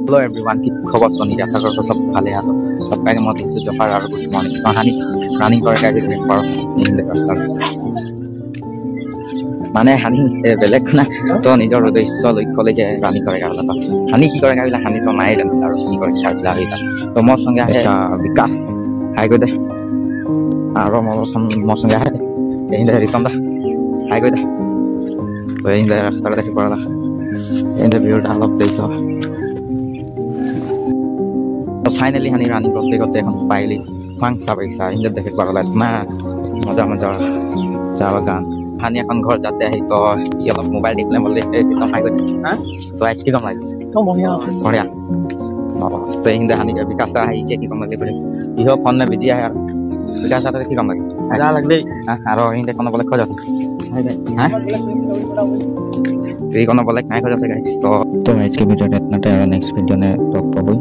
Hello everyone, কি খবর তো নিজ আশা করছো সব ভালো আছো সবকাইকে মত দিচ্ছি জফার আর গুড মর্নিং তো হানি রানিং করে গাড়ি ট্রেন পারো নিলে রাস্তা মানে হানি বেলেগ না তো নিজৰ উদ্দেশ্য লক্ষ্য লৈ যে ৰানিং কৰে গাড়ি হানি কি কৰে গাড়ি হানি তো নাই জানো আৰু কি কৰে গাড়ি তো মোৰ সঙ্গে আহে বিকাশ হাই গৈ দে আৰু মোৰ সঙ্গে আহে এই ৰিতম দা হাই গৈ দে তো এই ৰাস্তাটা দেখি পৰা ইন্টারভিউটা অলপ দেখিছো ফাইনালি হানি রানিং করতে করতে এখন পাইলি ফাং সাবেকসা ইন্দে দেখে পারলা না মজা মজা চা বাগান হানি এখন ঘর যাতে আহি তো কি অলপ মোবাইল দেখলে বললে একদম হাই করে হ্যাঁ তো আজকে কম লাগে তো বঢ়িয়া বাবা তো ইন্দে হানি বিকাশ আহি যে কি কম লাগে করে ইহো ফোন না বিজি আহে আর বিকাশ সাথে কি কম লাগে যা লাগলে আর ইন্দে কোন বলে খোঁজ আছে হ্যাঁ এই কোন বলে নাই খোঁজ আছে গাইস তো আজকে ভিডিওটা আপনাদের নেক্সট ভিডিও নে টক পাবো